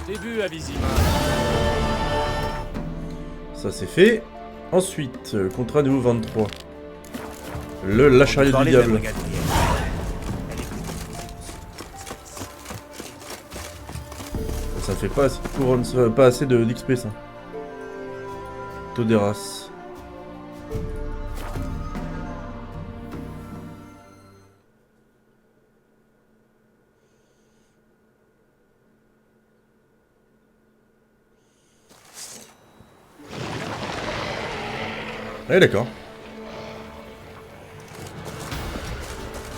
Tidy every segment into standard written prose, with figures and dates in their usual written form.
Début à Vizima. Ça c'est fait. Ensuite, contrat niveau 23. La chariote du diable. Ça fait pas assez de couronne, pas assez d'XP ça. Toderas. Ouais, d'accord.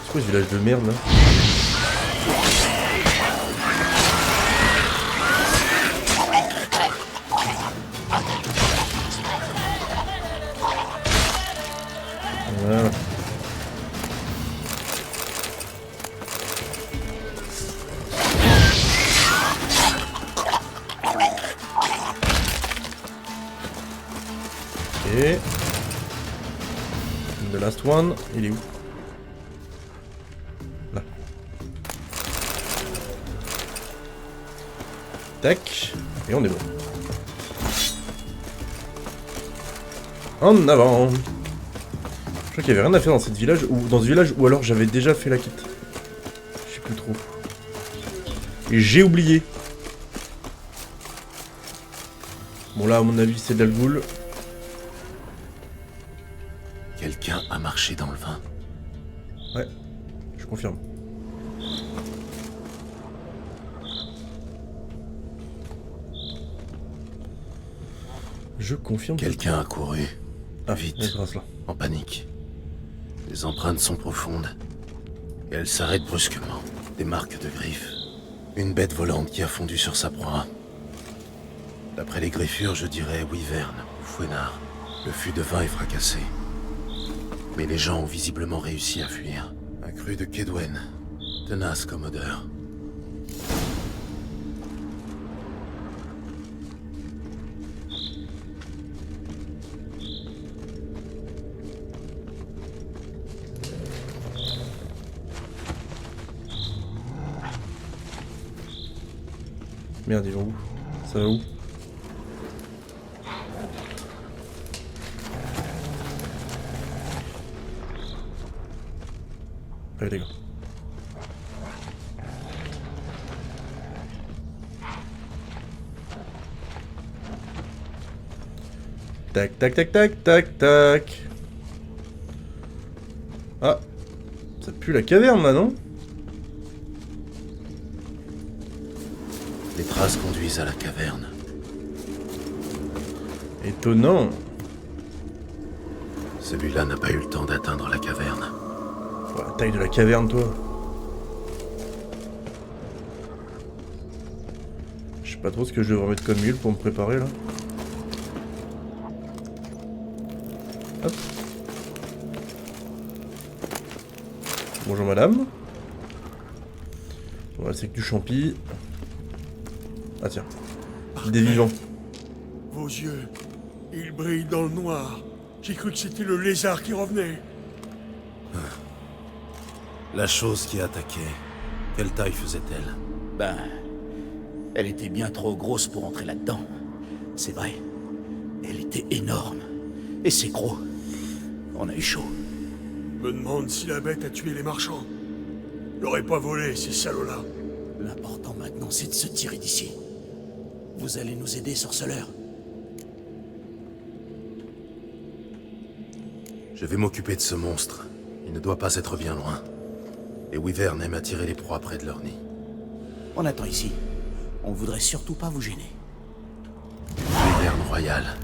C'est quoi ce village de merde là? Voilà. Ok. The last one, il est où? Là. Tac. Et on est bon. En avant. Je crois qu'il y avait rien à faire dans cette village ou dans ce village ou alors j'avais déjà fait la quête. Je sais plus trop. Et j'ai oublié. Bon là à mon avis c'est Dalgoul. Quelqu'un a marché dans le vin. Ouais, je confirme. Je confirme. Quelqu'un a couru. Ah, Vite. grâce là. En panique. Les empreintes sont profondes. Et elles s'arrêtent brusquement. Des marques de griffes. Une bête volante qui a fondu sur sa proie. D'après les griffures, je dirais Wyvern ou Fouenard. Le fût de vin est fracassé. Mais les gens ont visiblement réussi à fuir. Un cru de Kedwen. Tenace comme odeur. Merde, ils vont où? Ça va où? Allez les gars. Tac tac tac tac tac tac. Ah, ça pue la caverne là, non? Les traces conduisent à la caverne. Étonnant. Celui-là n'a pas eu le temps d'atteindre la caverne. Ouais, la taille de la caverne, toi. Je sais pas trop ce que je devrais mettre comme huile pour me préparer là. Hop. Bonjour madame. Voilà, c'est que du champi. Ah tiens. Des vivants. Vos yeux, ils brillent dans le noir. J'ai cru que c'était le lézard qui revenait. La chose qui a attaqué, quelle taille faisait-elle? Ben... Elle était bien trop grosse pour entrer là-dedans. C'est vrai. Elle était énorme. Et c'est gros. On a eu chaud. Me demande si la bête a tué les marchands. L'aurait pas volé, ces salauds-là. L'important maintenant, c'est de se tirer d'ici. Vous allez nous aider, sorceleur? Je vais m'occuper de ce monstre. Il ne doit pas être bien loin. Et Wyvern aime attirer les proies près de leur nid. On attend ici. On voudrait surtout pas vous gêner. Wyvern royal.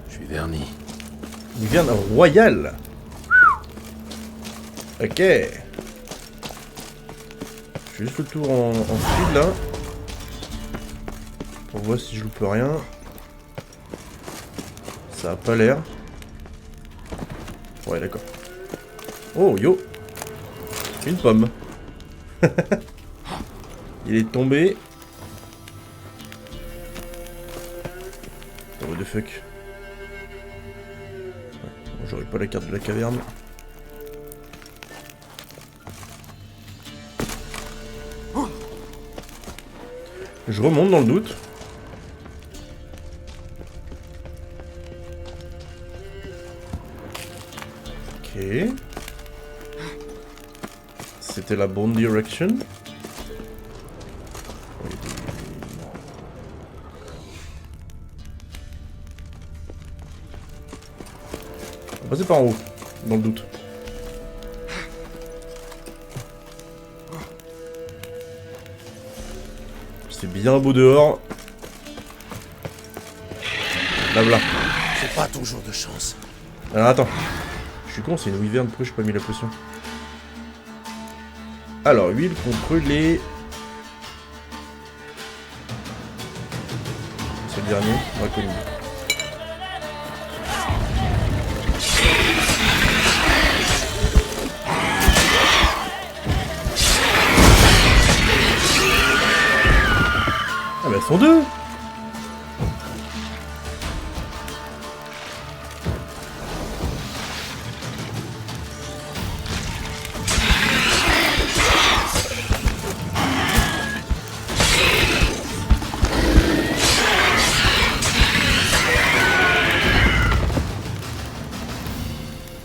Je suis verni. Il vient d'un royal. Ok. Je fais juste le tour en speed là. Pour voir si je loupe rien. Ça a pas l'air. Ouais, d'accord. Oh, yo. Une pomme. Il est tombé. What the fuck. Ouais, bon, j'aurais pas la carte de la caverne. Je remonte dans le doute. Ok. C'était la bonne direction. On va passer par en haut, dans le doute. C'est bien beau dehors. Là, voilà. C'est pas ton jour de chance. Alors attends. Je suis con, c'est une wyvern, pourquoi j'ai pas mis la potion? Alors, huile contre les... C'est le dernier, draconide. Ah mais elles sont deux.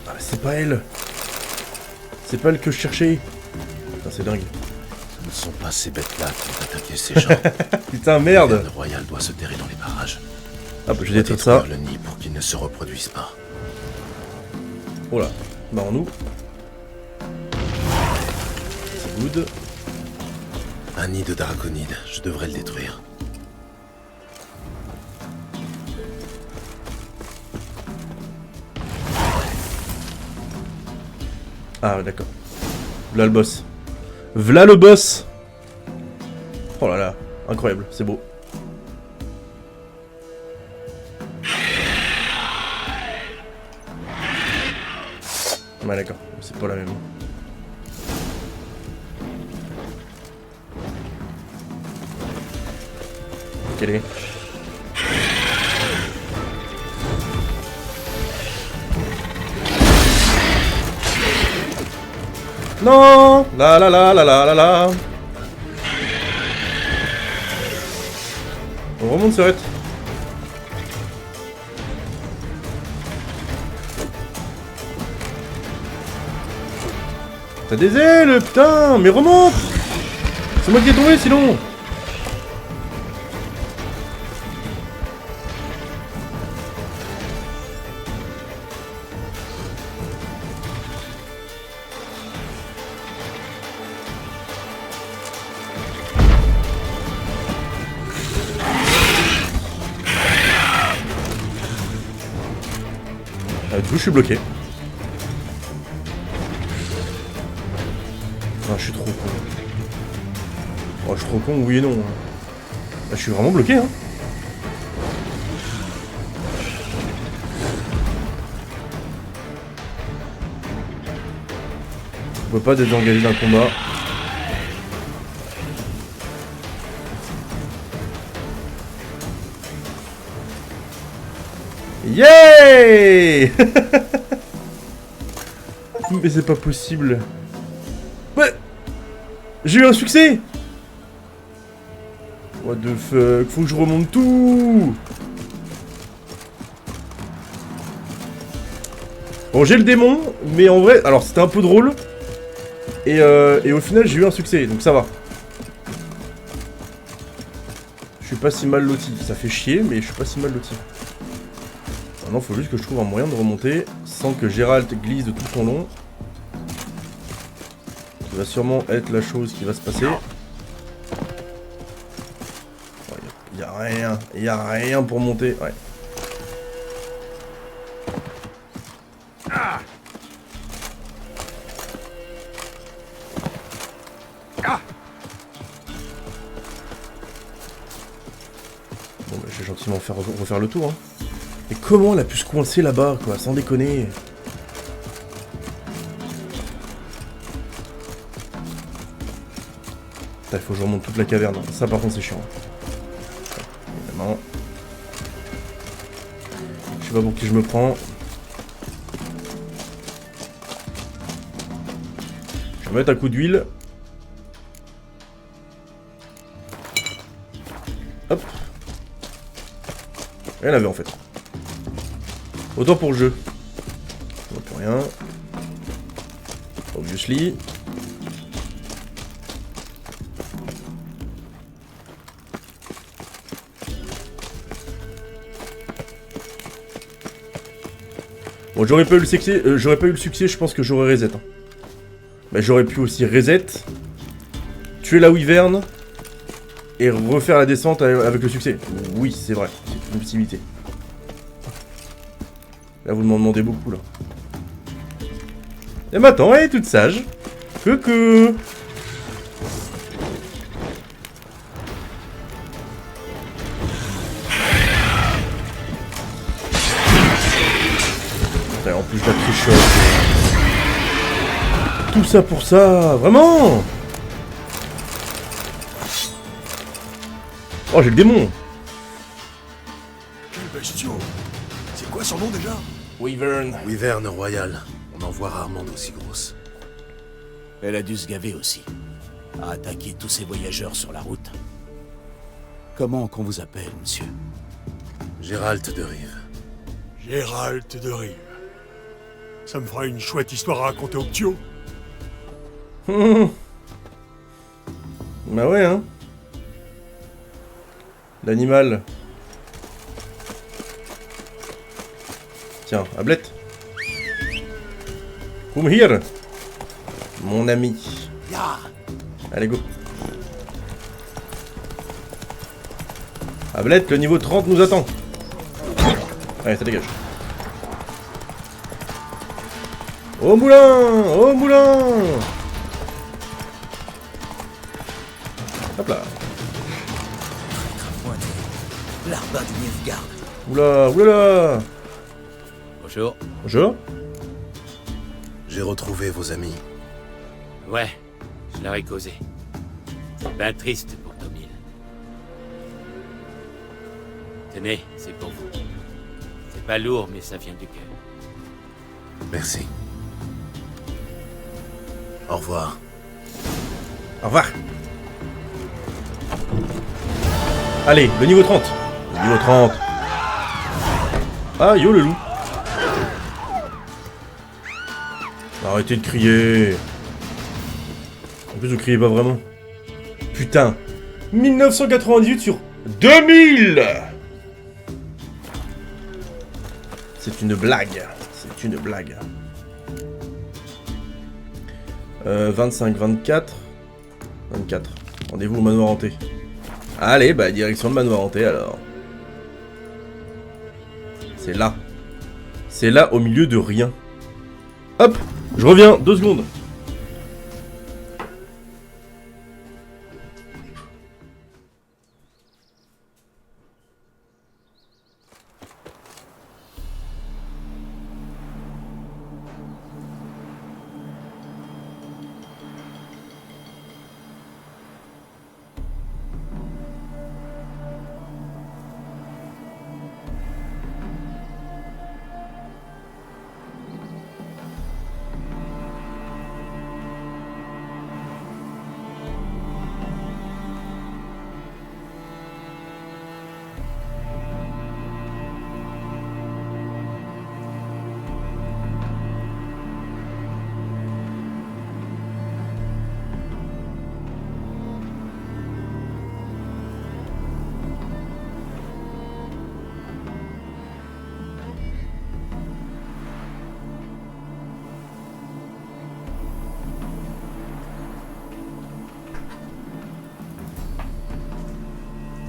Ah mais c'est pas elle. C'est pas elle que je cherchais. Putain c'est dingue. Ce ne sont pas ces bêtes-là qui vont attaquer ces gens. Putain merde. Le royal doit se terrer dans les parages. Hop je Il vais doit détruire ça. détruire le nid pour qu'ils ne se reproduisent pas. Oh là. Bah en nous. C'est good. Un nid de draconide, je devrais le détruire. Ah ouais, d'accord. V'là le boss. V'là le boss. Oh là là, incroyable, c'est beau. Ouais d'accord, c'est pas la même. Quelle est? Non. La la la la la la la. On remonte Serette. T'as des ailes, putain. Mais remonte. C'est moi qui ai tombé sinon. Du coup, je suis bloqué. Ah, je suis trop con. Oh, je suis trop con, oui et non. Ah, je suis vraiment bloqué, hein. On peut pas désengager d'un combat. Yeah. Mais c'est pas possible. Ouais. J'ai eu un succès. What the fuck. Faut que je remonte tout. Bon j'ai le démon. Mais en vrai, alors c'était un peu drôle. Et au final j'ai eu un succès. Donc ça va. Je suis pas si mal loti. Ça fait chier mais je suis pas si mal loti. Maintenant, faut juste que je trouve un moyen de remonter sans que Gérald glisse de tout son long. Ça va sûrement être la chose qui va se passer. Il y a rien pour monter. Ouais. Bon, bah, je vais gentiment refaire le tour. Hein. Mais comment elle a pu se coincer là-bas, quoi, sans déconner. Putain, il faut que je remonte toute la caverne. Ça, par contre, c'est chiant. Évidemment. Je sais pas pour qui je me prends. Je vais mettre un coup d'huile. Hop. Rien n'avait en fait. Autant pour le jeu. On peut rien. Obviously. Bon, j'aurais pas eu le succès, je pense que j'aurais reset. Hein. Mais j'aurais pu aussi reset, tuer la wyvern et refaire la descente avec le succès. Oui, c'est vrai, c'est une possibilité. Là, vous m'en demandez beaucoup, là. Et maintenant, elle est toute sage. Coucou. Et en plus, je la trichote. Tout ça pour ça, vraiment. Oh, j'ai le démon. Quel bestiau! C'est quoi son nom déjà? Wyvern. Wyvern royale. On en voit rarement d'aussi grosses. Elle a dû se gaver aussi. À attaquer tous ces voyageurs sur la route. Comment qu'on vous appelle, monsieur? Gérald de Rive. Gérald de Rive. Ça me fera une chouette histoire à raconter au Ptio. Bah ouais, hein. L'animal. Tiens, Ablette. Come here. Mon ami. Allez, go. Ablette, le niveau 30 nous attend. Allez, ça dégage. Au moulin! Au moulin! Hop là. L'arbat de Nilfgaard. Oula, oulala. Bonjour. Bonjour. J'ai retrouvé vos amis. Ouais, je leur ai causé. C'est ben triste pour Tomil. Tenez, c'est pour vous. C'est pas lourd, mais ça vient du cœur. Merci. Au revoir. Au revoir. Allez, le niveau 30. Le niveau 30. Ah, yo le loup. Arrêtez de crier. En plus, vous criez pas vraiment. Putain. 1998 sur 2000. C'est une blague. C'est une blague. 25, 24. 24. Rendez-vous au manoir hanté. Allez, bah direction le manoir hanté alors. C'est là. C'est là au milieu de rien. Hop, je reviens, 2 secondes.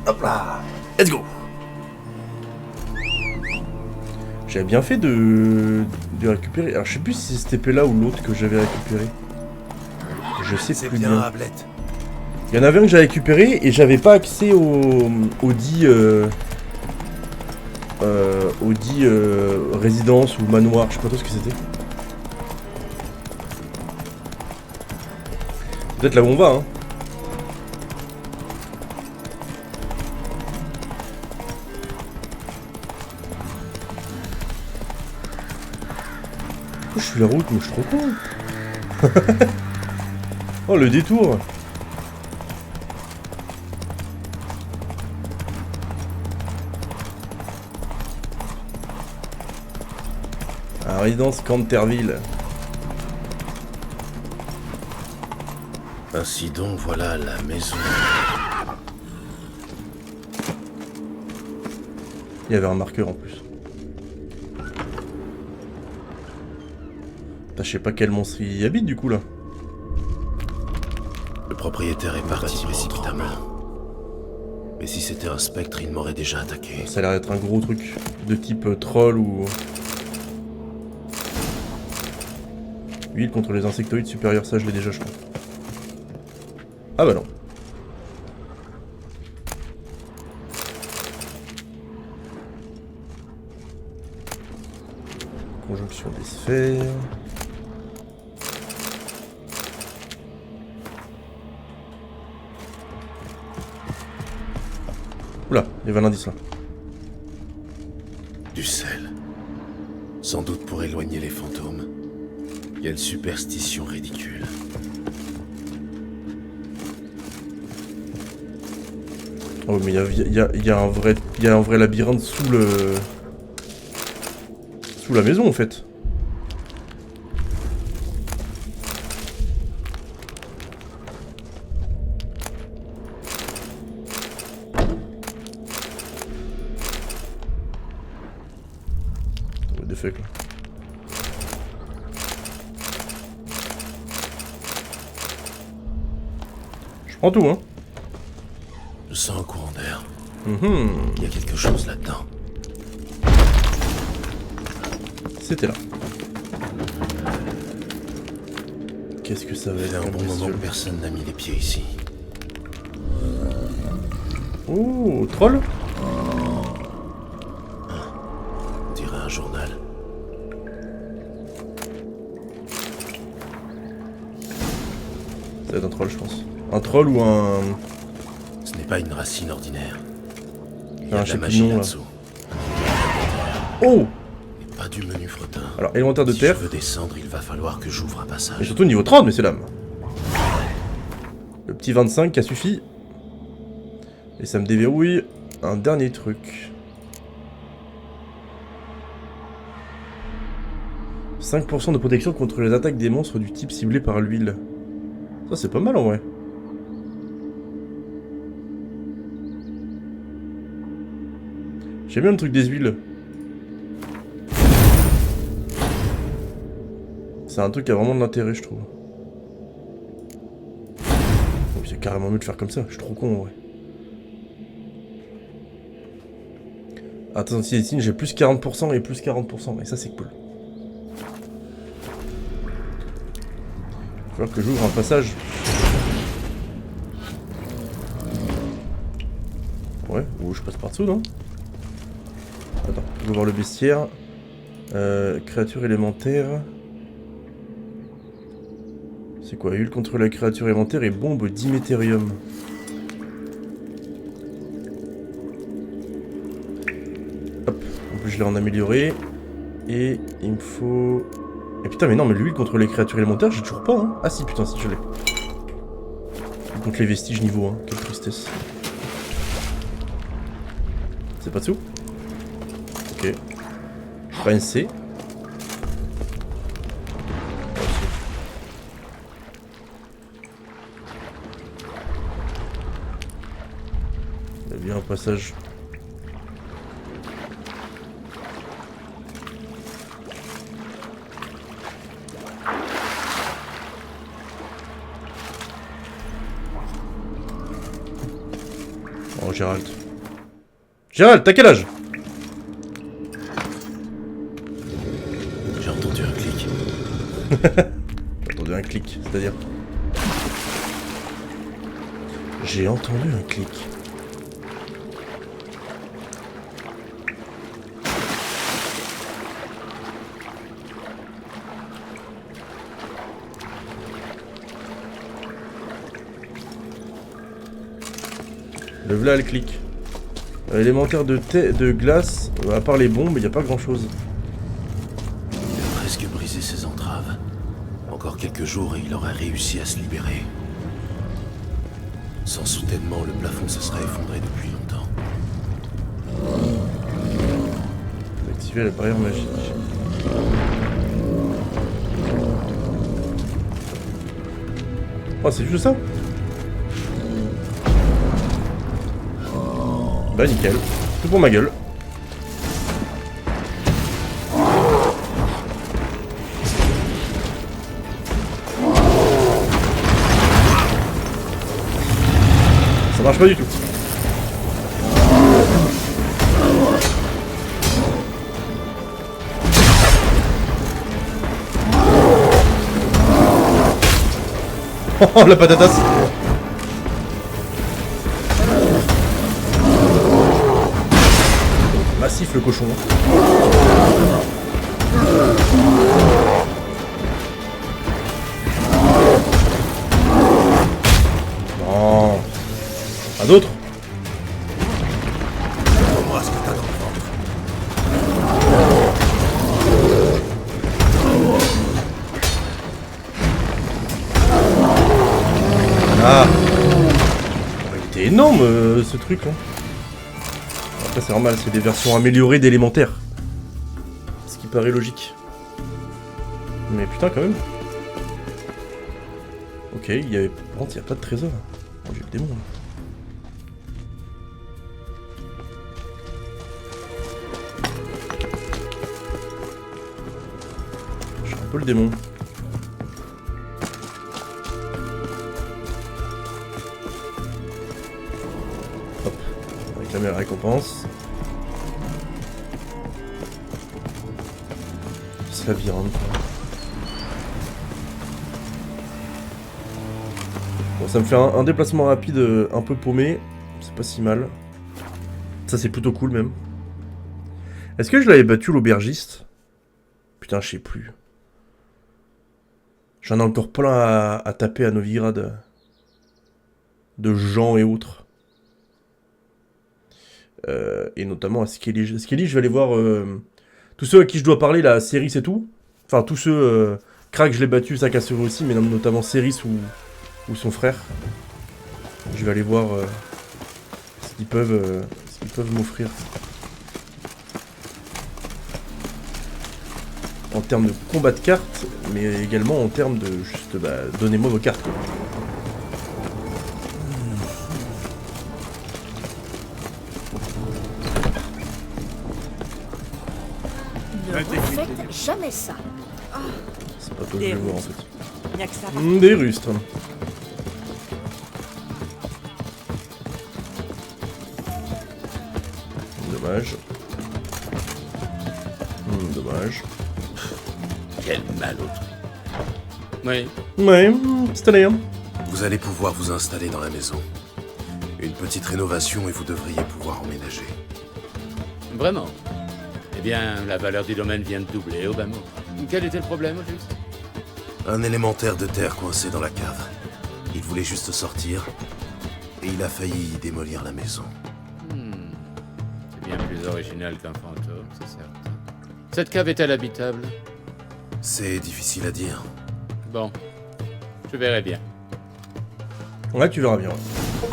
Hop là. Let's go. J'avais bien fait de récupérer. Alors je sais plus si c'est cette épée là ou l'autre que j'avais récupéré. Je sais plus bien. Ablette. Il y en avait un que j'avais récupéré et j'avais pas accès au dit résidence ou manoir, je sais pas trop ce que c'était. Peut-être là où on va, hein. Pourquoi je suis la route, mais je suis trop con. Oh le détour. La résidence Canterville. Ainsi donc, voilà la maison. Il y avait un marqueur en plus. Putain, je sais pas quel monstre y habite du coup là. Le propriétaire est parti précipitamment. Mais si c'était un spectre, il m'aurait déjà attaqué. Ça a l'air d'être un gros truc de type troll ou... Huile contre les insectoïdes supérieurs, ça je l'ai déjà je crois. Ah bah non. Conjonction des sphères. Oula, il y avait un indice là. Du sel. Sans doute pour éloigner les fantômes. Quelle superstition ridicule. Oh mais il y a un vrai labyrinthe sous la maison en fait. What the fuck là. Je prends tout hein. Je sens un courant d'air. Mhm. Il y a quelque chose là-dedans. C'était là. Qu'est-ce que ça va Ça être fait un comme bon moment bestiole. que personne n'a mis les pieds ici. Oh, troll. On dirait un journal. Ça va être un troll je pense. Un troll ou un... Ce n'est pas une racine ordinaire. Il y Ah, a de je la sais plus magie le nom, là. là-dessous. Oh. Et pas du menu fretin. Alors, élémentaire de Si terre. je veux descendre, il va falloir que j'ouvre un Et passage. surtout niveau 30, messieurs dames. Le petit 25 qui a suffi. Et ça me déverrouille un dernier truc. 5% de protection contre les attaques des monstres du type ciblé par l'huile. Ça c'est pas mal en vrai. J'aime bien le truc des huiles. C'est un truc qui a vraiment de l'intérêt je trouve. Oh, c'est carrément mieux de faire comme ça, je suis trop con en vrai. Attention, ici j'ai plus 40% et plus 40%, et ça c'est cool. Il va falloir que j'ouvre un passage. Ouais, ou je passe par dessous, non? Attends, je vais voir le bestiaire. Créature élémentaire. C'est quoi? Huile contre la créature élémentaire et bombe d'Iméthérium. Hop, en plus je l'ai en amélioré. Et il me faut... Et putain mais non mais l'huile contre les créatures élémentaires j'ai toujours pas hein. Ah si putain si je l'ai. Contre les vestiges niveau 1, quelle tristesse. C'est pas dessous? Ok. Pas un C. Il y a bien un passage. Oh Gérald. Gérald, t'as quel âge? J'ai entendu un clic. J'ai entendu un clic, c'est-à-dire... J'ai entendu un clic. Le v'là le clic. Élémentaire de glace, à part les bombes, il n'y a pas grand chose. Il a presque brisé ses entraves. Encore quelques jours et il aurait réussi à se libérer. Sans soutènement, le plafond se serait effondré depuis longtemps. Activer la barrière magique. Oh, c'est juste ça? Bah nickel. Tout pour ma gueule. Ça marche pas du tout. Oh la patatas. Massif le cochon. Bon. Pas d'autres. Montre-moi ce que t'as dans le ventre. Ah. Il était énorme ce truc là. Après c'est normal, c'est des versions améliorées d'élémentaire. Ce qui paraît logique. Mais putain quand même. Ok, il y avait. Par contre, il n'y a pas de trésor. Oh, j'ai le démon là. J'ai un peu le démon. Hop, on va réclamer la récompense. Ce labyrinthe. Bon, ça me fait un déplacement rapide un peu paumé. C'est pas si mal. Ça, c'est plutôt cool même. Est-ce que je l'avais battu l'aubergiste? Putain, je sais plus. J'en ai encore plein à taper à Novigrad. De gens et autres. Et notamment à Skellige. Skellige, je vais aller voir tous ceux à qui je dois parler, la Céris et tout. Enfin, tous ceux... Krak, je l'ai battu, Sakassuru aussi, mais notamment Céris ou son frère. Je vais aller voir ce qu'ils peuvent m'offrir. En termes de combat de cartes, mais également en termes de juste, bah, donnez-moi vos cartes, quoi. Ne refaites jamais ça. C'est pas toi que je vais voir en fait. N'y a que ça. Des rustres. Dommage. Dommage. Quel mal au truc. Oui. Ouais, c'est allé, hein. Vous allez pouvoir vous installer dans la maison. Une petite rénovation et vous devriez pouvoir emménager. Vraiment. Eh bien, la valeur du domaine vient de doubler au bas mot. Quel était le problème, au juste? Un élémentaire de terre coincé dans la cave. Il voulait juste sortir, et il a failli démolir la maison. C'est bien plus original qu'un fantôme, c'est certain. Cette cave est-elle habitable? C'est difficile à dire. Bon, je verrai bien. Ouais, tu verras bien. Ouais.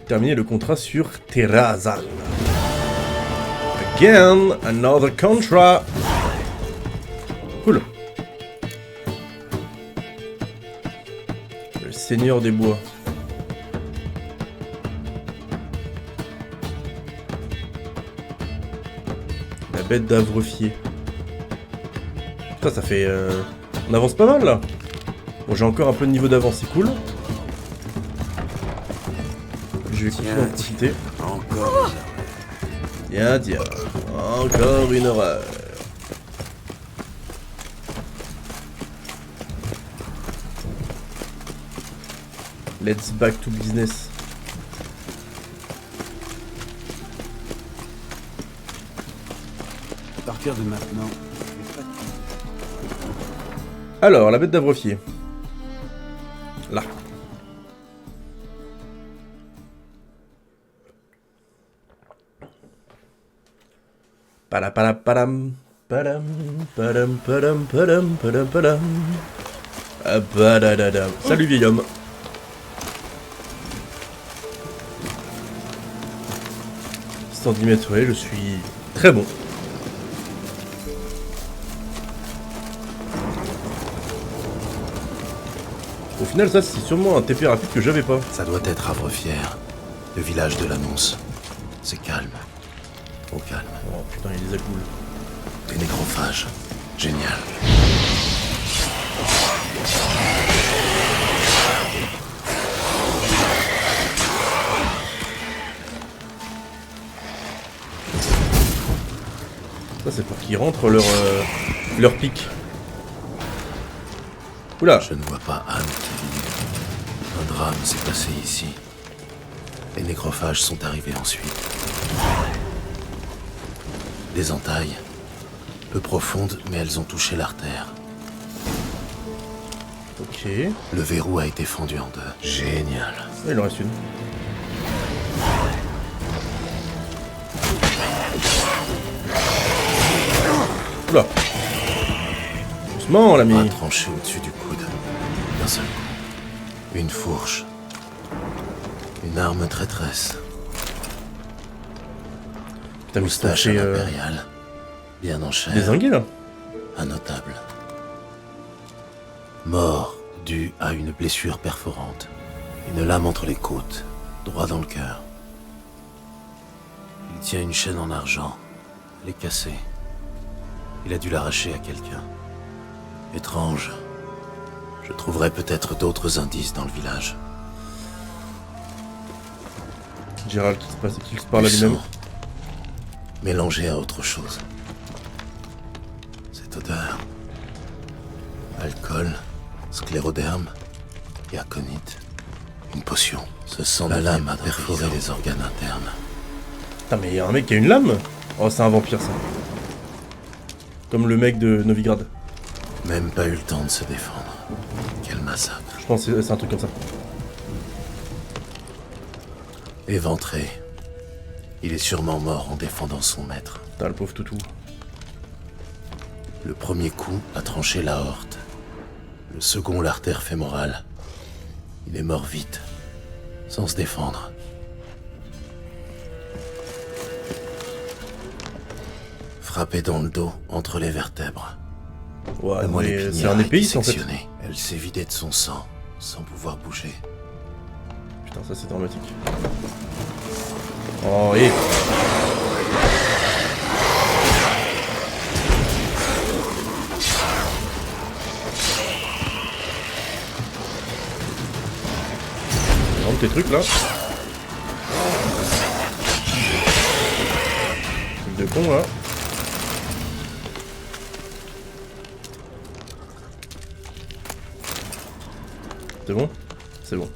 Terminer le contrat sur Terrazan. Again, another contract. Cool. Le seigneur des bois. La bête d'Avrefier. Putain, ça fait... On avance pas mal, là. Bon, j'ai encore un peu de niveau d'avance, c'est cool. Je vais continuer à en profiter. Encore. Tiens, tiens. Encore une horreur. Let's back to business. À partir de maintenant. Alors, la bête d'Avrefier. Là. Padam, padam, padam, padam, padam, padam, padam. Padadadam. Salut vieil homme. Centimètres, ouais, je suis très bon. Au final, ça, c'est sûrement un TP rapide que j'avais pas. Ça doit être Havrefière, le village de l'annonce. C'est calme. Au calme. Oh putain, il les a cool. Des nécrophages. Génial. Ça, c'est pour qu'ils rentrent leur pic. Oula. Je ne vois pas Anne qui vit. Un drame s'est passé ici. Les nécrophages sont arrivés ensuite. Des entailles. Peu profondes, mais elles ont touché l'artère. Ok. Le verrou a été fendu en deux. Génial. Ah, il en reste une. Oula. Doucement, l'ami. Bras tranché au-dessus du coude. D'un seul coup. Une fourche. Une arme traîtresse. Putain, mais Moustache c'est impériale. Bien en chair. dézingué, là. Un notable. Mort due à une blessure perforante. Une lame entre les côtes, droit dans le cœur. Il tient une chaîne en argent. Elle est cassée. Il a dû l'arracher à quelqu'un. Étrange. Je trouverai peut-être d'autres indices dans le village. Gérald qui se parle à Du lui-même. sang, mélangé à autre chose. Cette odeur. Alcool, scléroderme et aconite. Une potion. Ce sang de lame a perforé les organes internes. Putain, mais y'a un mec qui a une lame. Oh, c'est un vampire, ça. Comme le mec de Novigrad. Même pas eu le temps de se défendre. Quel massacre. Je pense que c'est un truc comme ça. Éventré. Il est sûrement mort en défendant son maître. Putain, le pauvre toutou. Le premier coup a tranché l'aorte. Le second l'artère fémorale. Il est mort vite. Sans se défendre. Frappé dans le dos, entre les vertèbres. Ouais, La moelle mais épinière c'est un a été épéiste, en fait. sectionnée. Elle s'est vidée de son sang, sans pouvoir bouger. Putain, ça, c'est dramatique. Oh, et... Rentre tes trucs, là. Truc de con, là. C'est bon? C'est bon.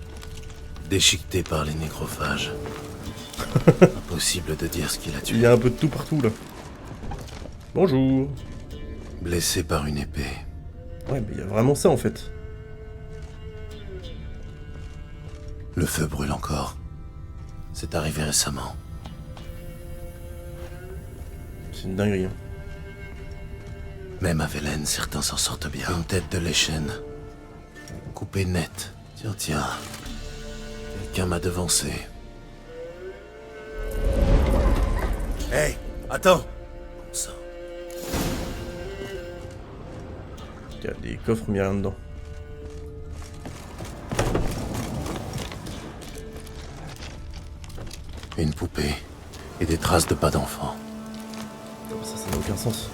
Déchiqueté par les nécrophages. Impossible de dire ce qu'il a Il tué. y a un peu de tout partout, là. Bonjour. Blessé par une épée. Ouais, mais il y a vraiment ça, en fait. Le feu brûle encore. C'est arrivé récemment. C'est une dinguerie, hein. Même à Velen, certains s'en sortent bien. Une tête de l'échelle. Coupée nette. Tiens, tiens. Quelqu'un m'a devancé. Hé, attends. Bon sang. Il y a des coffres, mais il y a rien dedans. Une poupée. Et des traces de pas d'enfant. Ça n'a aucun sens.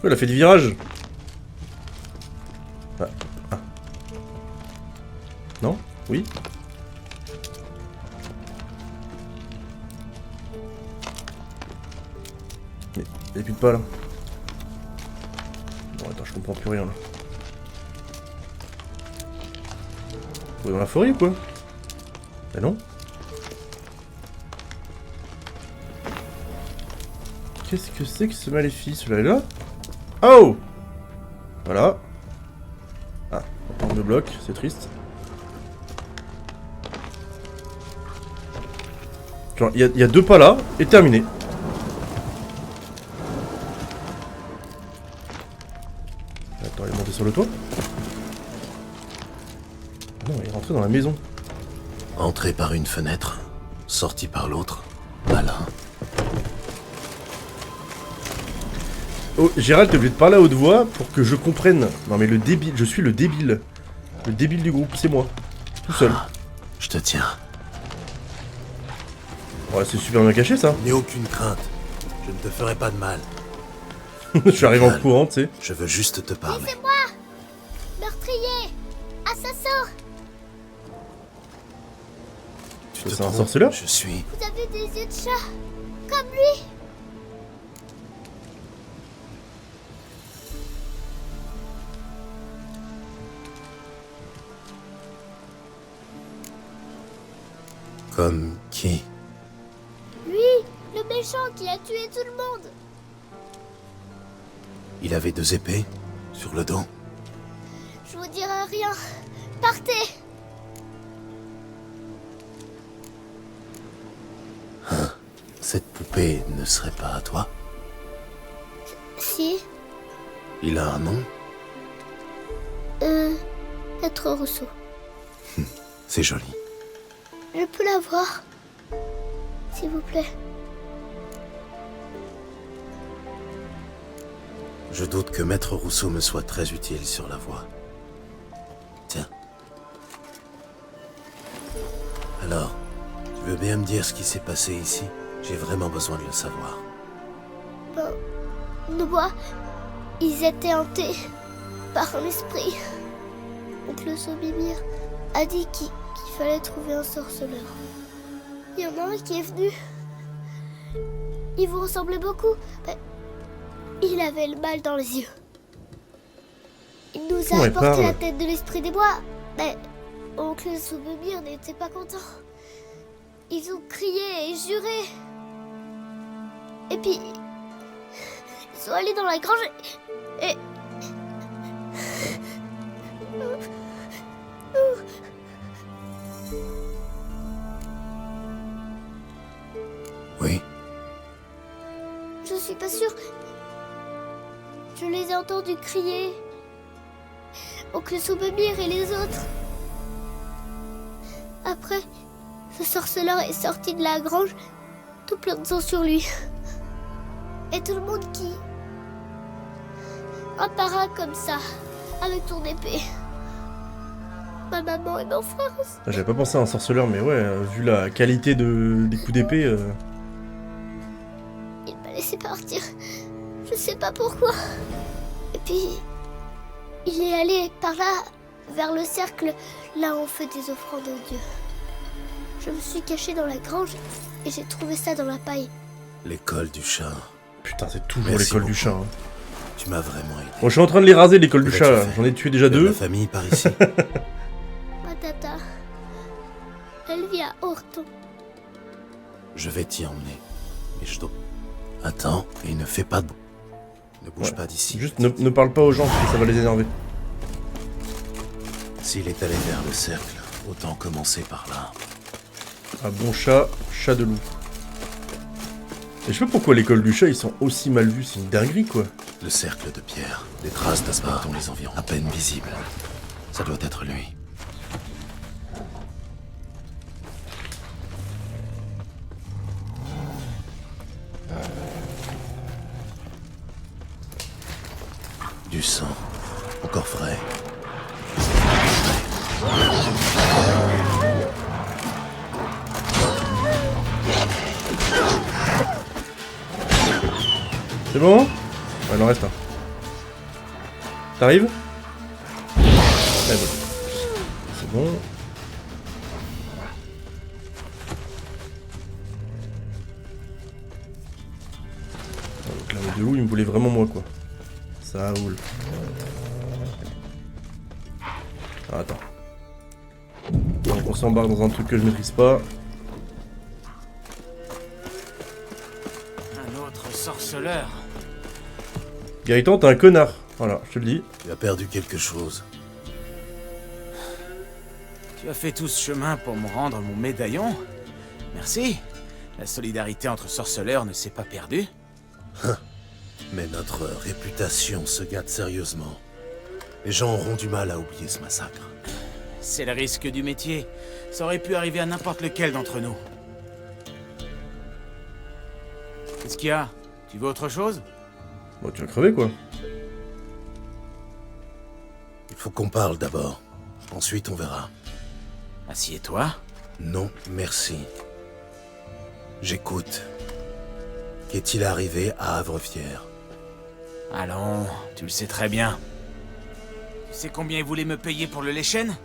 Oh, elle a fait du virage. Ah. Ah. Non? Oui? Mais il n'y a plus de pas là. Bon attends, je comprends plus rien là. On est dans la forêt ou quoi? Bah non. Qu'est-ce que c'est que ce maléfice? Celui-là est là? Oh! Voilà. Ah, on me bloque, c'est triste. Genre, il y a deux pas là, et terminé. Attends, elle est montée sur le toit. Non, il est rentré dans la maison. Entré par une fenêtre, sorti par l'autre. Malin. Oh, Gérald, t'es obligé de parler à haute voix pour que je comprenne. Non mais le débile, je suis le débile. Le débile du groupe, c'est moi. Tout seul. Je te tiens. Ouais, c'est super bien caché ça. N'aie aucune crainte. Je ne te ferai pas de mal. Je suis arrivé en courant, tu sais. Je veux juste te parler. C'est moi, meurtrier, assassin. Tu te C'est un trompes, sorceleur? Je suis... Vous avez des yeux de chat, comme lui. Comme qui? Lui, le méchant qui a tué tout le monde. Il avait 2 épées sur le dos. Je vous dirai rien. Partez. Cette poupée ne serait pas à toi? Si, Il a un nom? Maître Rousseau. C'est joli. Je peux la voir, s'il vous plaît. Je doute que Maître Rousseau me soit très utile sur la voie. Tiens. Alors, tu veux bien me dire ce qui s'est passé ici? J'ai vraiment besoin de le savoir. Nos bois, ils étaient hantés par un esprit. Oncle Sobimir a dit qu'il fallait trouver un sorceleur. Il y en a un qui est venu. Il vous ressemblait beaucoup. Mais il avait le mal dans les yeux. Il nous a Ouais, apporté parle. la tête de l'esprit des bois. Mais oncle Sobimir n'était pas content. Ils ont crié et juré. Et puis, ils sont allés dans la grange et... Oui, Je suis pas sûre. Je les ai entendus crier. Oncle Sobimir et les autres. Après, ce sorceleur est sorti de la grange, tout plein de sang sur lui. Et tout le monde qui... Un par un comme ça, avec ton épée. Ma maman et mon frère aussi. Ah, j'avais pas pensé à un sorceleur, mais ouais, vu la qualité des coups d'épée... Il m'a laissé partir. Je sais pas pourquoi. Et puis, il est allé par là, vers le cercle, là où on fait des offrandes aux dieux. Je me suis cachée dans la grange et j'ai trouvé ça dans la paille. l'école du chat. Putain, c'est toujours Merci l'école du beaucoup. chat. Hein. Tu m'as vraiment aidé. Bon, je suis en train de les raser, l'école du Que chat, l'as-tu là. fait? J'en ai tué déjà De 2. ma famille par ici. Ma tata, elle vit à Horton. Je vais t'y emmener. Mais je dois... Attends, et ne fais pas de... Ne bouge Ouais. pas d'ici. Juste ne parle pas aux gens, parce que ça va les énerver. S'il est allé vers le cercle, autant commencer par là. Un bon chat, chat de loup. Et je sais pas pourquoi l'école du chat, ils sont aussi mal vus, c'est une dinguerie, quoi. Le cercle de pierre. Des traces d'Asmar dans les environs. À peine visibles. Ça doit être lui. Du sang. Encore frais. C'est bon? Ouais, il en reste un. T'arrives? Ouais, bon. C'est bon. Donc là, le de loup, il me voulait vraiment moi, quoi. Ça roule. Ah, attends. Donc on s'embarque dans un truc que je maîtrise pas. Un autre sorceleur. Gaëtan, t'es un connard. Voilà, je te le dis. Tu as perdu quelque chose. Tu as fait tout ce chemin pour me rendre mon médaillon. Merci. La solidarité entre sorceleurs ne s'est pas perdue. Mais notre réputation se gâte sérieusement. Les gens auront du mal à oublier ce massacre. c'est le risque du métier. Ça aurait pu arriver à n'importe lequel d'entre nous. Qu'est-ce qu'il y a? Tu veux autre chose? Bon, tu vas crever, quoi. Il faut qu'on parle d'abord. Ensuite, on verra. Assieds-toi. Non, merci. J'écoute. Qu'est-il arrivé à Havrefière? Allons, tu le sais très bien. Tu sais combien ils voulaient me payer pour le Léchen?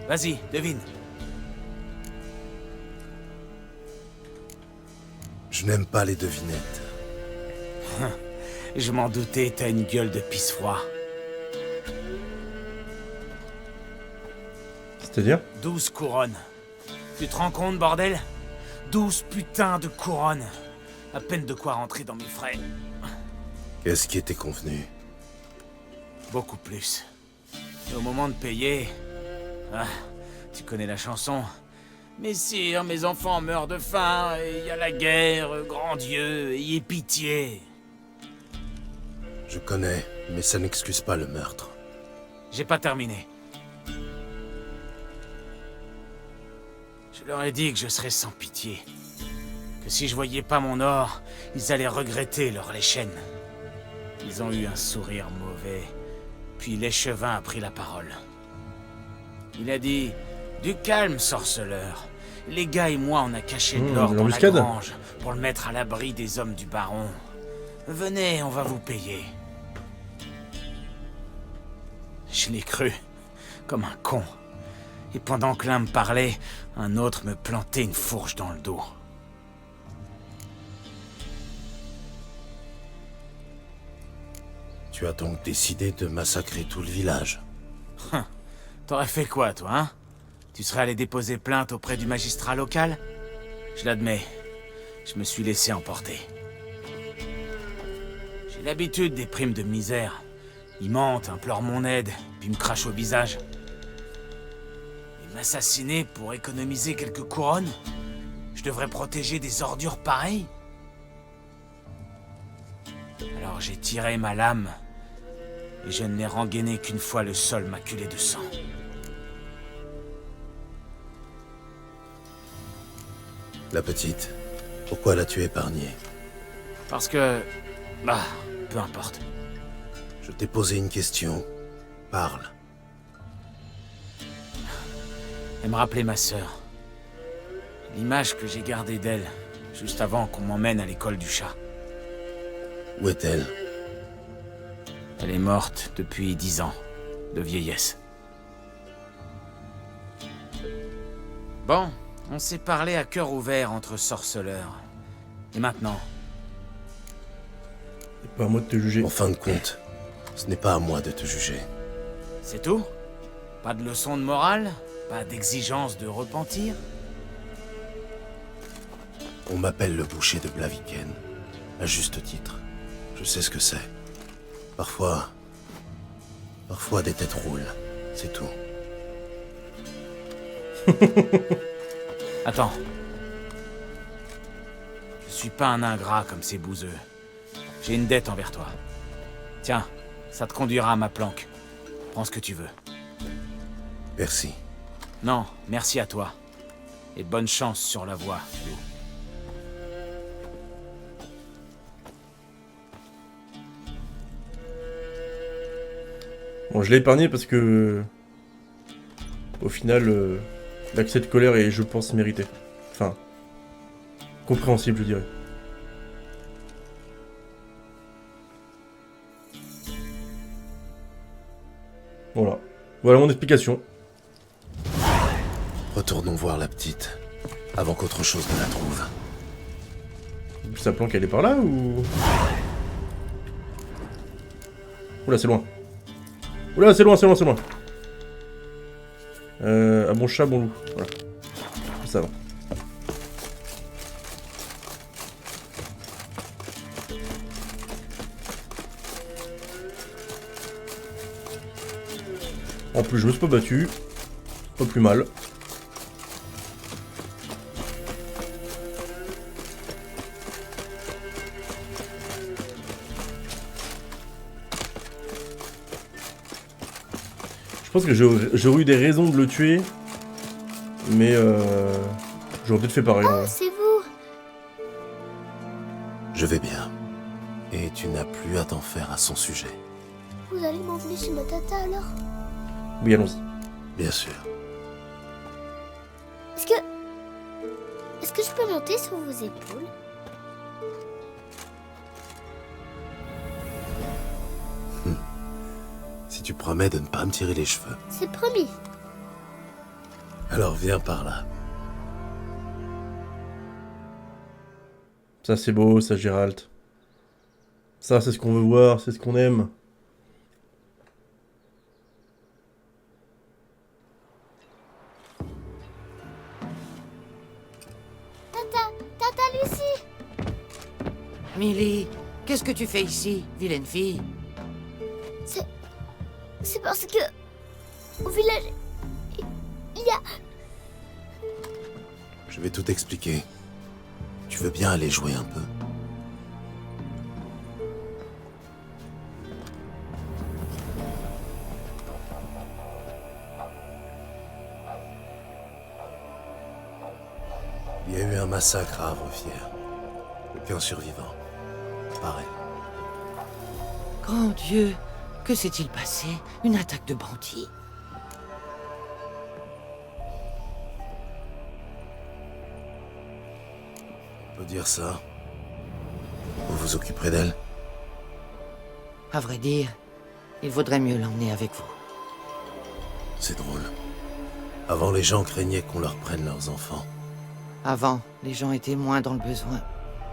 Vas-y, devine. Je n'aime pas les devinettes. Je m'en doutais, t'as une gueule de pisse-froid. C'est-à-dire? 12 couronnes. Tu te rends compte, bordel? 12 putains de couronnes. À peine de quoi rentrer dans mes frais. Qu'est-ce qui était convenu? Beaucoup plus. Et au moment de payer... Ah, tu connais la chanson. Messire, mes enfants meurent de faim, et il y a la guerre, grand Dieu, ayez pitié. Je connais, mais ça n'excuse pas le meurtre. J'ai pas terminé. Je leur ai dit que je serais sans pitié. Que si je voyais pas mon or, ils allaient regretter leur Léchen. Ils ont eu un sourire mauvais. Puis l'échevin a pris la parole. Il a dit... Du calme, sorceleur. Les gars et moi, on a caché de l'or dans la grange pour le mettre à l'abri des hommes du baron. Venez, on va vous payer. Je l'ai cru, comme un con. Et pendant que l'un me parlait, un autre me plantait une fourche dans le dos. Tu as donc décidé de massacrer tout le village? T'aurais fait quoi, toi, hein? Tu serais allé déposer plainte auprès du magistrat local? Je l'admets, je me suis laissé emporter. J'ai l'habitude des primes de misère. Ils mentent, implorent mon aide, puis me crachent au visage. Et m'assassiner pour économiser quelques couronnes? Je devrais protéger des ordures pareilles? Alors j'ai tiré ma lame, et je ne l'ai rengainé qu'une fois le sol maculé de sang. La petite, pourquoi l'as-tu épargnée? Parce que... Bah, peu importe. Je t'ai posé une question. Parle. Elle me rappelait ma sœur. L'image que j'ai gardée d'elle, juste avant qu'on m'emmène à l'école du chat. Où est-elle? Elle est morte depuis 10 ans, de vieillesse. Bon, on s'est parlé à cœur ouvert entre sorceleurs. Et maintenant? C'est pas à moi de te juger. En fin de compte, ce n'est pas à moi de te juger. C'est tout? Pas de leçon de morale? Pas d'exigence de repentir? On m'appelle le boucher de Blaviken, à juste titre. Je sais ce que c'est. Parfois des têtes roulent, c'est tout. Attends. Je suis pas un ingrat comme ces bouseux. J'ai une dette envers toi. Tiens, ça te conduira à ma planque. Prends ce que tu veux. Merci. Non, merci à toi. Et bonne chance sur la voie, Lou. Bon, je l'ai épargné parce que... Au final, l'accès de colère est, je pense, mérité. Enfin... compréhensible, je dirais. Voilà. Voilà mon explication. Retournons voir la petite, avant qu'autre chose ne la trouve. Sa planque, elle est par là, ou... Oula, c'est loin. Oula, c'est loin, c'est loin, c'est loin. À bon chat, bon loup. Voilà. Ça va. En plus, je me suis pas battu. Pas plus mal. Je pense que j'aurais eu des raisons de le tuer. Mais j'aurais peut-être fait pareil. Oh, c'est vous. Je vais bien. Et tu n'as plus à t'en faire à son sujet. Vous allez m'emmener chez ma tata alors? Oui, allons-y. Bien sûr. Est-ce que je peux monter sur vos épaules? Si tu promets de ne pas me tirer les cheveux. C'est promis. Alors viens par là. Ça c'est beau, ça Gérald. Ça c'est ce qu'on veut voir, c'est ce qu'on aime. Tata Lucie. Millie, qu'est-ce que tu fais ici, vilaine fille? C'est parce que... Au village... Il y a... Je vais tout expliquer. Tu veux bien aller jouer un peu? Il y a eu un massacre à Havrefière. Aucun survivant. Pareil. Grand Dieu, que s'est-il passé? Une attaque de bandits? On peut dire ça. Vous vous occuperez d'elle? À vrai dire, il vaudrait mieux l'emmener avec vous. C'est drôle. Avant, les gens craignaient qu'on leur prenne leurs enfants. Avant, les gens étaient moins dans le besoin.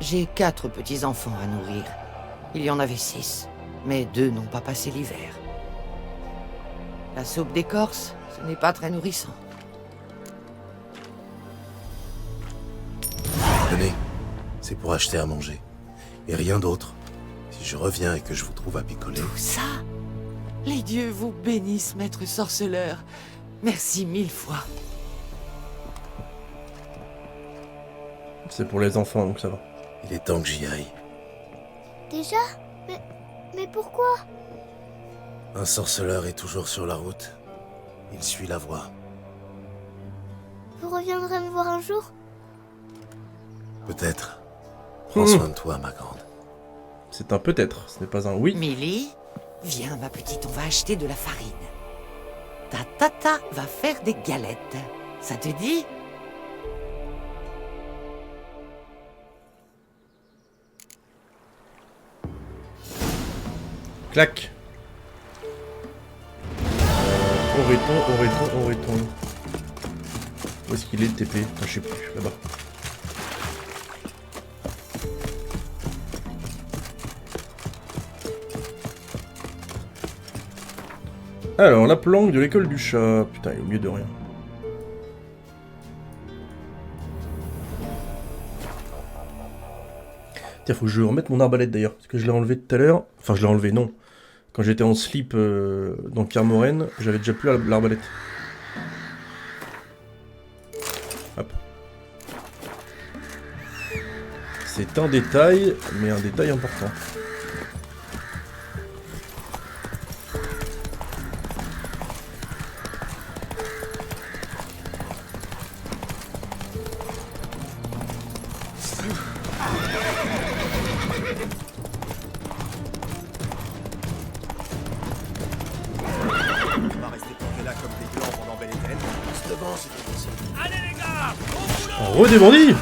J'ai 4 petits-enfants à nourrir. Il y en avait 6, mais 2 n'ont pas passé l'hiver. La soupe d'écorce, ce n'est pas très nourrissant. Tenez, c'est pour acheter à manger. Et rien d'autre. Si je reviens et que je vous trouve à picoler... Tout ça? Les dieux vous bénissent, maître sorceleur. Merci 1000 fois. C'est pour les enfants, donc ça va. Il est temps que j'y aille. Déjà? Mais pourquoi? Un sorceleur est toujours sur la route. Il suit la voie. Vous reviendrez me voir un jour? Peut-être. Prends soin de toi, ma grande. C'est un peut-être, ce n'est pas un oui. Millie, viens ma petite, on va acheter de la farine. Ta tata va faire des galettes. Ça te dit? Clac. On retourne. Où est-ce qu'il est le TP? Putain, je sais plus, là-bas. Alors, la planque de l'école du chat. Putain, il est au milieu de rien. Tiens, faut que je remette mon arbalète d'ailleurs, parce que je l'ai enlevé tout à l'heure. Enfin, je l'ai enlevé, non. Quand j'étais en slip dans Kermoren, j'avais déjà plus l'arbalète. Hop. C'est un détail, mais un détail important. Des bandits.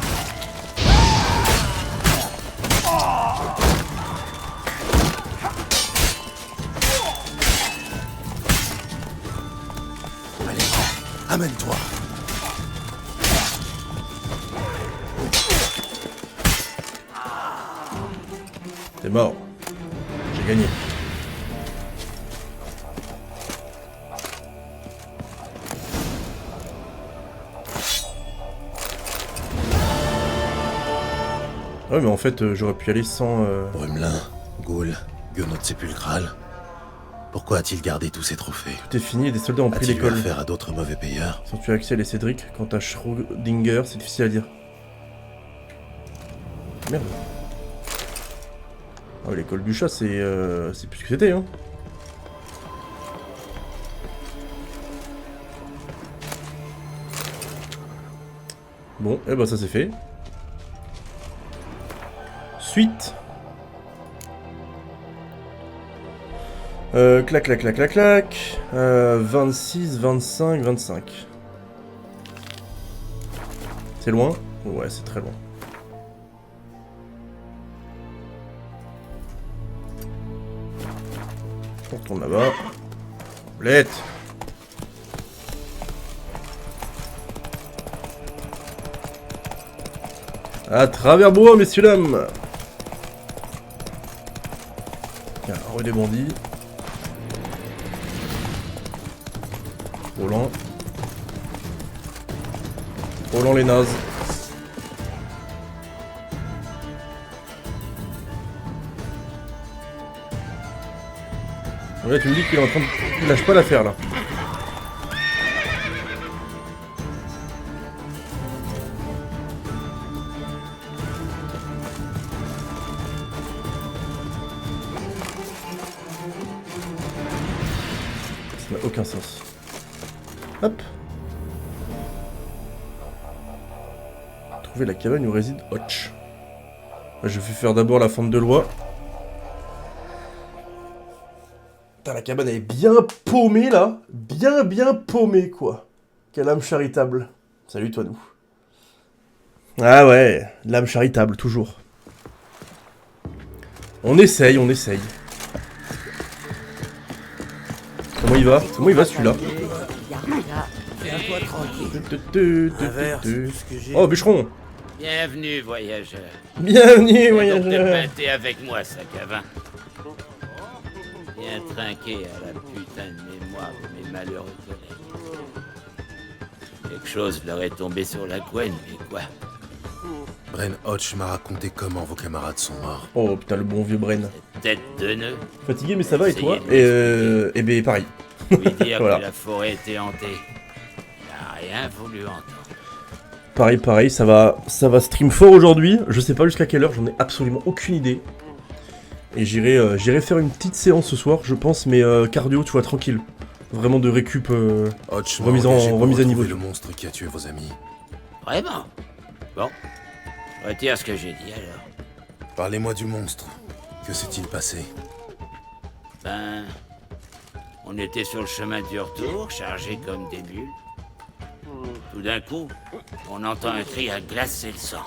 Allez, amène-toi. T'es mort. J'ai gagné. Ouais, mais en fait, j'aurais pu y aller sans... Brumelin, Ghoul, guenote sépulcrale. Pourquoi a-t-il gardé tous ces trophées? Tout est fini et des soldats ont pris A-t-il eu l'école. affaire à d'autres mauvais payeurs? Sans tuer Axel et Cédric, quant à Schrödinger, c'est difficile à dire. Merde. Ah ouais, l'école du chat, c'est plus ce que c'était, hein. Bon, et bah ça c'est fait. Suite. Clac, clac, clac, clac, clac. 26, 25, 25. C'est loin? Ouais, c'est très loin. On retourne là-bas. Blette. À travers bois, messieurs dames. Tiens, re des bandits. Roland. Roland les nazes. Ouais, tu me dis qu'il est en train de... Il lâche pas l'affaire là. Ça n'a aucun sens. Hop. Trouver la cabane où réside Hotch. Je vais faire d'abord la fente de loi. Putain, la cabane elle est bien paumée là. Bien paumée quoi. Quelle âme charitable. Salut toi nous. Ah ouais, l'âme charitable toujours. On essaye, on essaye. Comment il va? Comment il va celui-là? Oh bûcheron. Bienvenue, voyageur. Bienvenue Donc voyageur. de pâté avec moi, sac à vin. Bien trinqué à la putain de mémoire de mes malheureux collègues. Quelque chose leur est tombé sur la couenne, mais quoi? Bren Hodge m'a raconté comment vos camarades sont morts. Oh putain le bon vieux Bren. Tête de nœud. Fatigué mais ça va et toi? Et ben pareil. Lui dire Voilà. que la forêt était hantée. Il n'a rien voulu entendre. Pareil, ça va stream fort aujourd'hui. Je sais pas jusqu'à quelle heure, j'en ai absolument aucune idée. Et j'irai faire une petite séance ce soir, je pense, mais cardio, tu vois, tranquille. Vraiment de récup, Hodge m'a remise engagé pour à niveau. retrouver le monstre qui a tué vos amis. Vraiment? Bon. Retire ce que j'ai dit alors. Parlez-moi du monstre. Que s'est-il passé? Ben. On était sur le chemin du retour, chargés comme des mules. Tout d'un coup, on entend un cri à glacer le sang.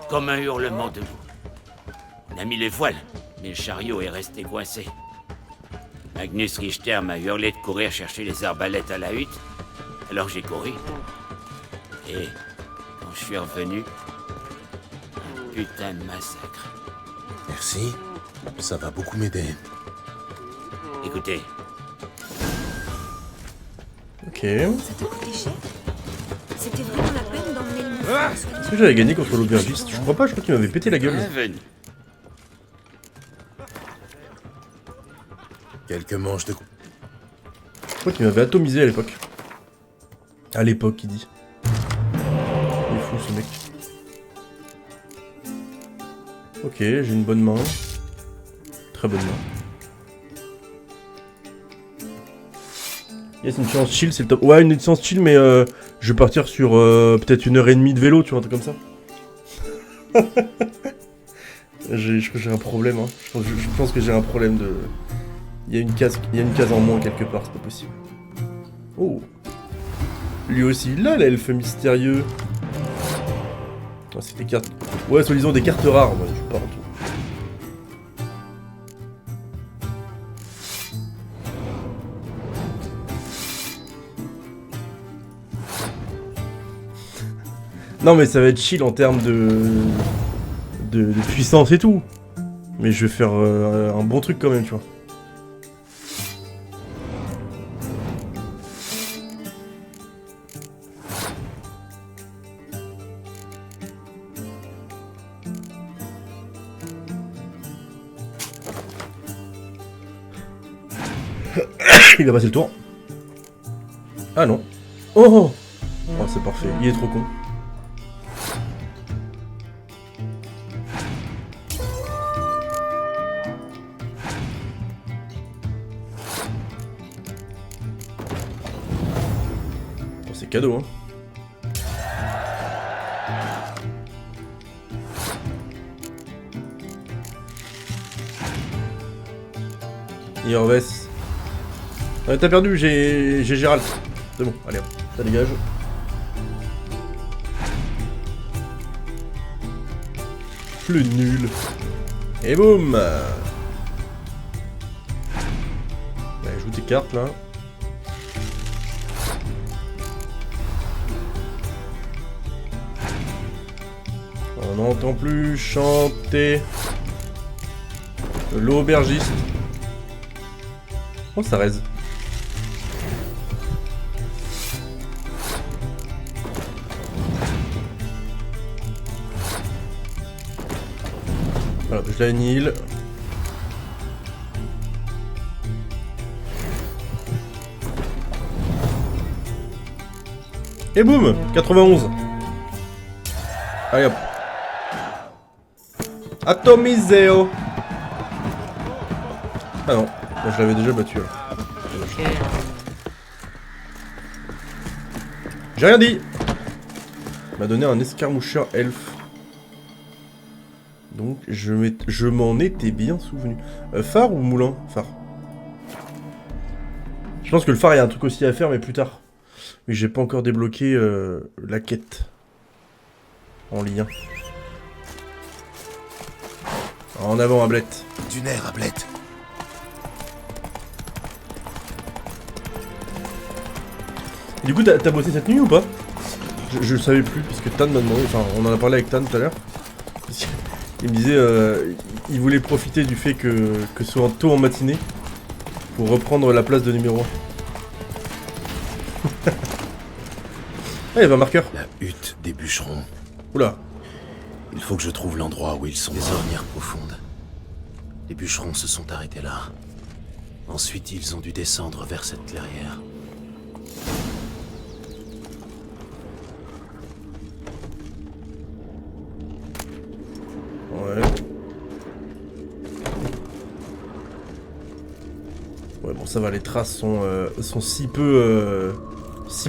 Comme un hurlement de loup. On a mis les voiles, mais le chariot est resté coincé. Magnus Richter m'a hurlé de courir chercher les arbalètes à la hutte, alors j'ai couru. Et quand je suis revenu, un putain de massacre. Merci. Ça va beaucoup m'aider. Écoutez, Ok. Ça t'a coûté cher? C'était vraiment la peine d'emmener le monstre? Est-ce que j'avais gagné contre l'aubergiste? Je crois pas, je crois qu'il m'avait pété la gueule. bienvenue. Quelques manches de... Je crois qu'il m'avait atomisé à l'époque. À l'époque, il dit. Il est fou ce mec. Ok, j'ai une bonne main. Très bonne main. Yes, une séance chill, c'est le top. Ouais, une séance chill, mais je vais partir sur peut-être 1h30 de vélo, tu vois, un truc comme ça. Je crois que j'ai un problème, hein. Je pense que j'ai un problème de... Il y a une case en moins quelque part, c'est pas possible. Oh. Lui aussi, là, l'elfe mystérieux. Ah, c'est des cartes... Ouais, soi-disant des cartes rares, moi, je suis pas en tout. Non mais ça va être chill en termes de puissance et tout. Mais je vais faire un bon truc quand même, tu vois. Il a passé le tour. Ah non. Oh, oh c'est parfait, il est trop con. C'est cadeau, hein. Irves. Ouais, t'as perdu, j'ai Gérald. C'est bon, allez hop, ça dégage. Le nul. Et boum. Allez, joue tes cartes là. On n'entend plus chanter l'aubergiste. Oh, ça raise. Voilà, je l'annihile. Et boum, 91. Allez hop. Atomiseo. Ah non, moi, je l'avais déjà battu. Là. J'ai rien dit. Il m'a donné un escarmoucheur elfe. Donc je m'en étais bien souvenu. Phare ou moulin? Phare. Je pense que le phare, il y a un truc aussi à faire, mais plus tard. Mais j'ai pas encore débloqué la quête. En lien. En avant, Ablette. Du nerf, Ablette. Du coup, t'as bossé cette nuit ou pas? Je savais plus, puisque Tan m'a demandé, enfin, on en a parlé avec Tan tout à l'heure. Il me disait, il voulait profiter du fait que ce soit tôt en matinée pour reprendre la place de numéro 1. Ah, il y avait un marqueur. La hutte des bûcherons. Oula. Il faut que je trouve l'endroit où ils sont. Des ornières profondes. Les bûcherons se sont arrêtés là. Ensuite, ils ont dû descendre vers cette clairière. Ouais. Ouais, bon, ça va, les traces sont si peu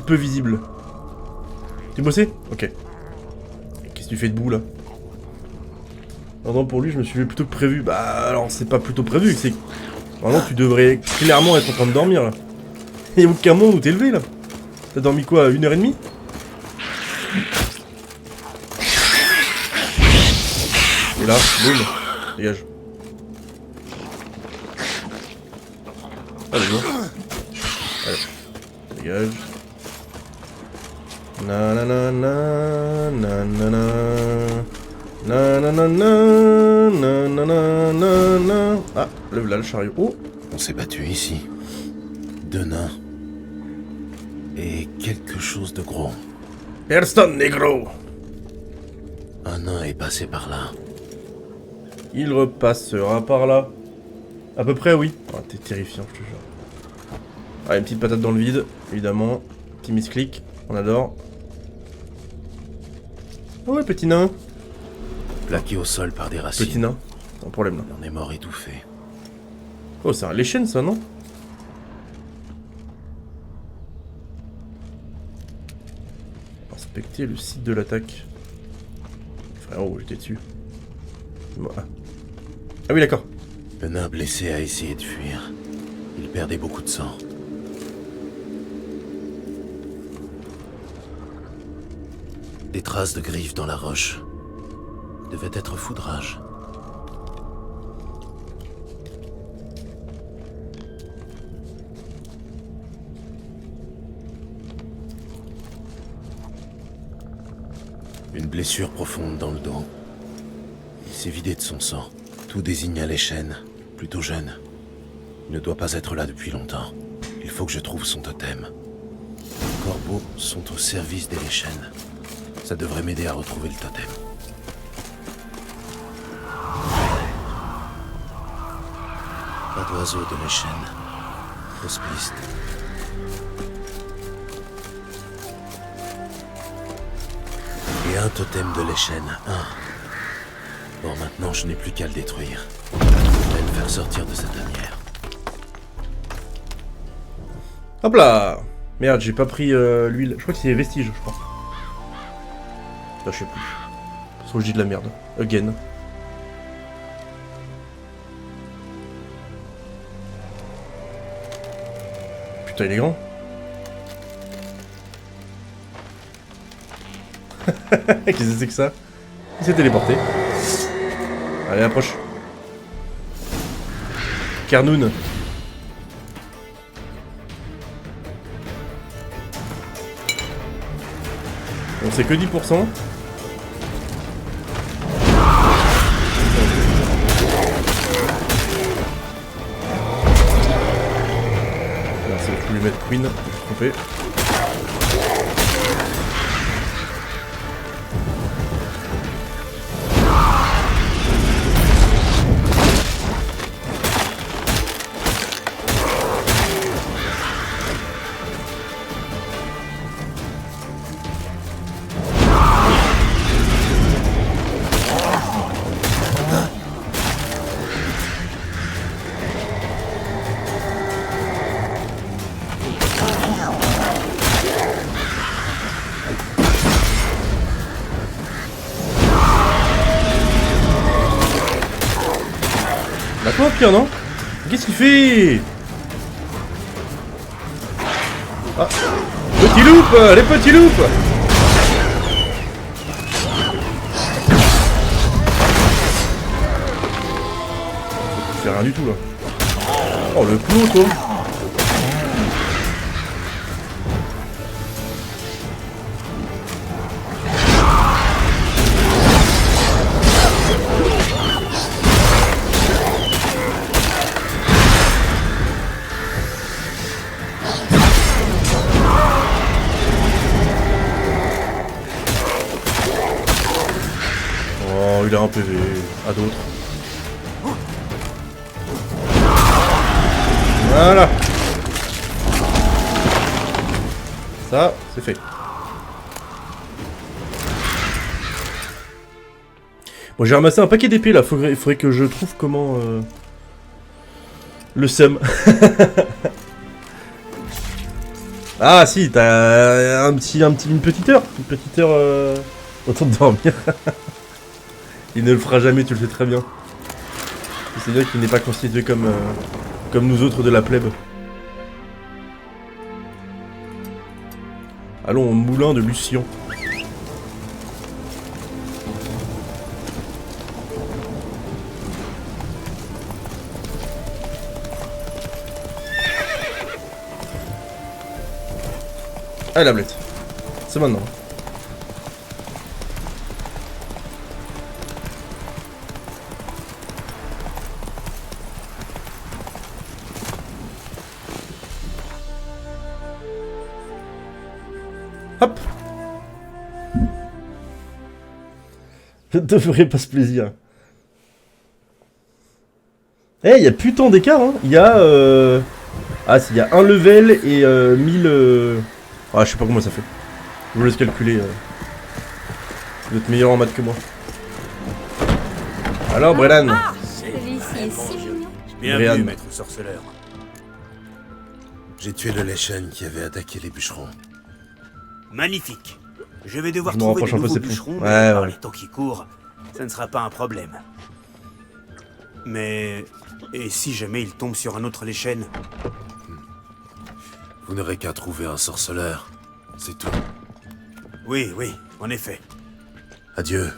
visibles. Tu bossé? Ok. Qu'est-ce que tu fais debout là? Non, pour lui, je me suis fait plutôt que prévu. Bah, alors, c'est pas plutôt prévu, c'est que. Vraiment, tu devrais clairement être en train de dormir là. Il y a aucun monde où t'es levé là. T'as dormi quoi, 1h30? Et là, boum, dégage. Allez, bon. Allez, dégage. Nanana, nanana, nanana, nanana. Ah, lève là le chariot. Oh, On s'est battu ici. 2 nains. Et quelque chose de gros. Herston Negro. Un nain est passé par là. Il repassera par là. À peu près, oui. Oh, t'es terrifiant, je te jure. Ah, une petite patate dans le vide, évidemment. Petit misclic, on adore. Oh ouais, petit nain. Plaqué au sol par des racines. Petit nain, pas de problème là. Il en est mort étouffé. Oh, c'est un léchène ça, non? Inspecter le site de l'attaque. Frérot, j'étais dessus. Ah oui, d'accord. Le nain blessé a essayé de fuir. Il perdait beaucoup de sang. Des traces de griffes dans la roche. Devait être foudrage. Une blessure profonde dans le dos. Il s'est vidé de son sang. Tout désigne à l'échelle, plutôt jeune. Il ne doit pas être là depuis longtemps. Il faut que je trouve son totem. Les corbeaux sont au service des Léchènes. Ça devrait m'aider à retrouver le totem. Pas d'oiseau de Léchène. Fausse piste. Et un totem de Léchène. Bon, maintenant, je n'ai plus qu'à le détruire. Je vais le faire sortir de cette tanière. Hop là. Merde, j'ai pas pris l'huile. Je crois que c'est vestige, je crois. Là, je sais plus. Parce que je dis de la merde. Again. putain, il est grand. Qu'est-ce que c'est que ça? Il s'est téléporté. Allez, approche. Carnoun. On sait que 10%. Je vais lui mettre Queen, je me suis trompé. Bah quoi pire non? Qu'est-ce qu'il fait? Ah. Petit loop, les petits loops. Ça fait rien du tout là. Oh le clou toi. Oh, il a un PV, à d'autres. Voilà. Ça, c'est fait. Bon, j'ai ramassé un paquet d'épées là, faudrait que je trouve comment... Le seum. Ah si, t'as une petite heure. Une petite heure... Autant de dormir. Il ne le fera jamais, tu le sais très bien. C'est bien qu'il n'est pas constitué comme nous autres de la plèbe. Allons au moulin de Lucien. Ah la blette. C'est maintenant. Hop. Je ne te ferai pas ce plaisir. Eh, il y a plus tant d'écart, hein. Il y a... Ah, si, il y a un level et 1000... Ah, je sais pas comment ça fait. Je vous laisse calculer. Vous êtes meilleur en maths que moi. Alors, Brelan. Celui-ci est si mignon. Bienvenue, maître sorceleur. J'ai tué le Leshen qui avait attaqué les bûcherons. Magnifique. Je vais devoir Je me trouver rapproche de un peu, nouveaux c'est plus. bûcherons, Ouais, mais par ouais. les temps qui courent, ça ne sera pas un problème. Mais... Et si jamais il tombe sur un autre Leshen? Vous n'aurez qu'à trouver un sorceleur. C'est tout. Oui, oui, en effet. Adieu.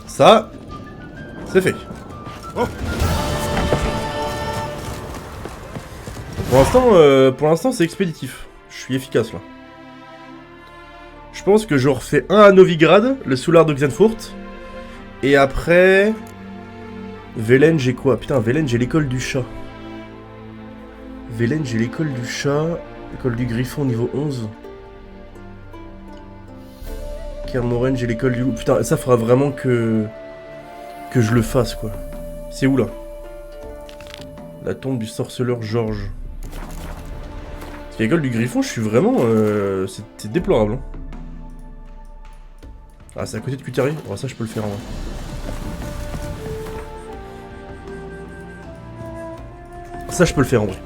Ça, c'est fait. Oh. Pour l'instant, c'est expéditif. Je suis efficace là. Je pense que je refais un à Novigrad, le soulard de Xenfurt. Et après... Velen, j'ai quoi? Putain, Velen, j'ai l'école du chat. Velen, j'ai l'école du chat. L'école du griffon niveau 11. Kermoren, j'ai l'école du loup. Putain, ça fera vraiment que je le fasse, quoi. C'est où, là? La tombe du sorceleur Georges. Parce qu'à l'école du griffon, je suis vraiment... c'est déplorable, hein. Ah, c'est à côté de Cutari. Oh, ça, je peux le faire, en vrai. Ça, je peux le faire, en vrai.